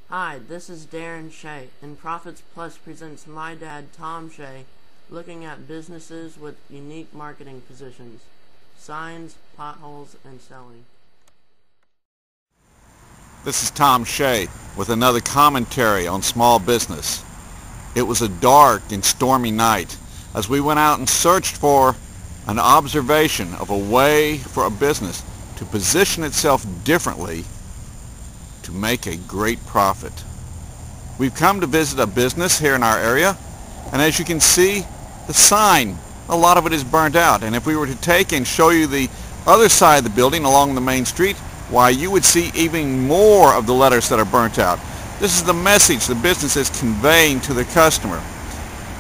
Hi, this is Darren Shay, and Profits Plus presents my dad, Tom Shay, looking at businesses with unique marketing positions, signs, potholes, and selling. This is Tom Shay with another commentary on small business. It was a dark and stormy night as we went out and searched for an observation of a way for a business to position itself differently to make a great profit. We've come to visit a business here in our area, and as you can see, the sign, a lot of it is burnt out. And if we were to take and show you the other side of the building along the main street, why, you would see even more of the letters that are burnt out. This is the message the business is conveying to the customer.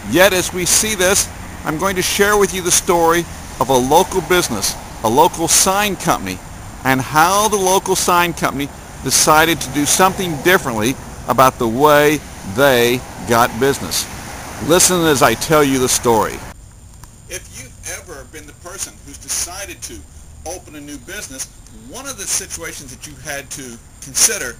Yet as we see this, I'm going to share with you the story of a local business, a local sign company, and how the local sign company decided to do something differently about the way they got business. Listen as I tell you the story. If you've ever been the person who's decided to open a new business, one of the situations that you've had to consider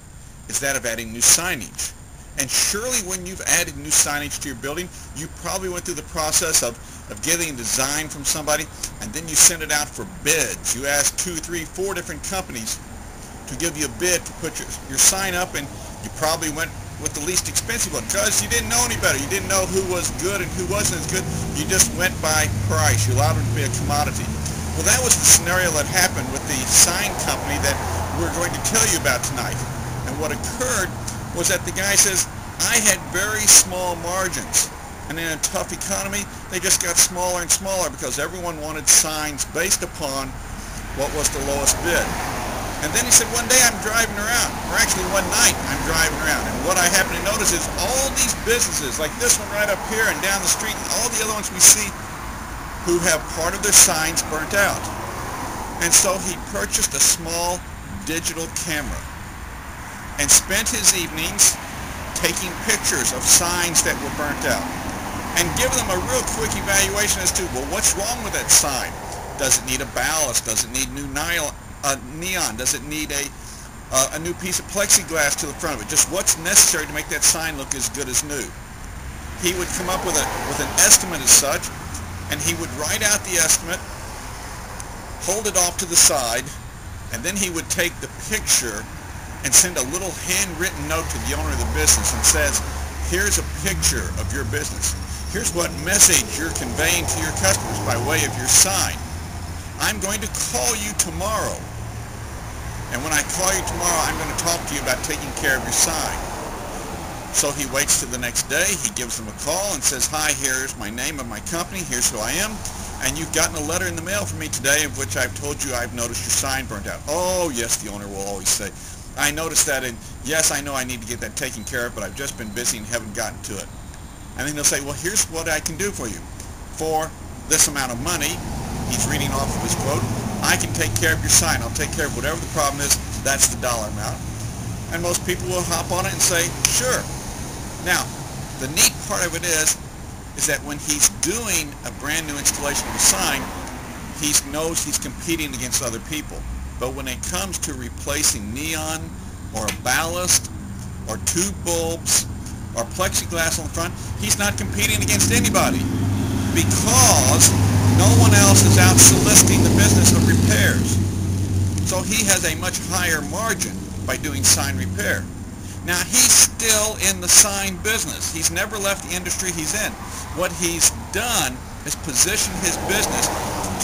is that of adding new signage. And surely when you've added new signage to your building, you probably went through the process of getting a design from somebody, and then you send it out for bids. You ask 2, 3, 4 different companies to give you a bid to put your sign up, and you probably went with the least expensive one because you didn't know any better. You didn't know who was good and who wasn't as good. You just went by price. You allowed it to be a commodity. Well, that was the scenario that happened with the sign company that we're going to tell you about tonight. And what occurred was that the guy says, I had very small margins. And in a tough economy, they just got smaller and smaller because everyone wanted signs based upon what was the lowest bid. And then he said, one day I'm driving around, or actually one night I'm driving around, and what I happen to notice is all these businesses, like this one right up here and down the street, and all the other ones we see, who have part of their signs burnt out. And so he purchased a small digital camera and spent his evenings taking pictures of signs that were burnt out and giving them a real quick evaluation as to, well, what's wrong with that sign? Does it need a ballast? Does it need new neon? Does it need a new piece of plexiglass to the front of it? Just what's necessary to make that sign look as good as new? He would come up with an estimate as such, and he would write out the estimate, hold it off to the side, and then he would take the picture and send a little handwritten note to the owner of the business and says, here's a picture of your business. Here's what message you're conveying to your customers by way of your sign. I'm going to call you tomorrow. And when I call you tomorrow, I'm going to talk to you about taking care of your sign. So he waits till the next day. He gives them a call and says, hi, here's my name of my company. Here's who I am. And you've gotten a letter in the mail from me today of which I've told you I've noticed your sign burnt out. Oh, yes, the owner will always say, I noticed that, and yes, I know I need to get that taken care of, but I've just been busy and haven't gotten to it. And then he'll say, well, here's what I can do for you. For this amount of money, he's reading off of his quote, I can take care of your sign. I'll take care of whatever the problem is. That's the dollar amount. And most people will hop on it and say, sure. Now, the neat part of it is that when he's doing a brand new installation of a sign, he knows he's competing against other people. But when it comes to replacing neon or a ballast or tube bulbs or plexiglass on the front, he's not competing against anybody because no one else is out soliciting the business of repairs. So he has a much higher margin by doing sign repair. Now, he's still in the sign business. He's never left the industry he's in. What he's done is position his business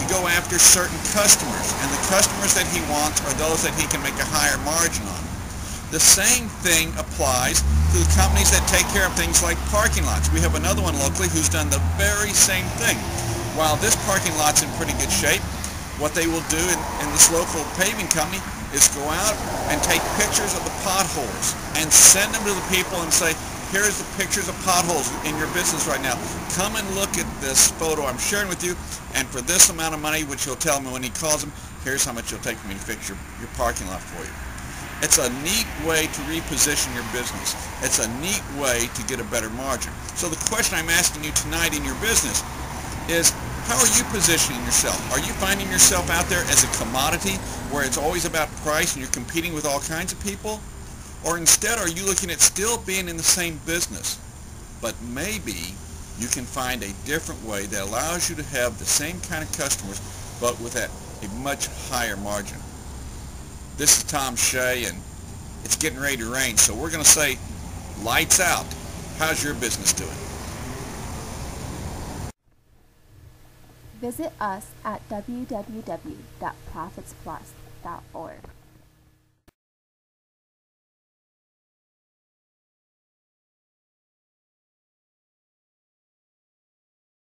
to go after certain customers, and the customers that he wants are those that he can make a higher margin on. The same thing applies to the companies that take care of things like parking lots. We have another one locally who's done the very same thing. While this parking lot's in pretty good shape, what they will do in this local paving company is go out and take pictures of the potholes and send them to the people and say, here's the pictures of potholes in your business right now. Come and look at this photo I'm sharing with you, and for this amount of money, which he'll tell me when he calls him, here's how much it'll take for me to fix your parking lot for you. It's a neat way to reposition your business. It's a neat way to get a better margin. So the question I'm asking you tonight in your business is, how are you positioning yourself? Are you finding yourself out there as a commodity where it's always about price and you're competing with all kinds of people? Or instead, are you looking at still being in the same business, but maybe you can find a different way that allows you to have the same kind of customers, but with a much higher margin? This is Tom Shay, and it's getting ready to rain, so we're going to say, lights out. How's your business doing? Visit us at www.profitsplus.org.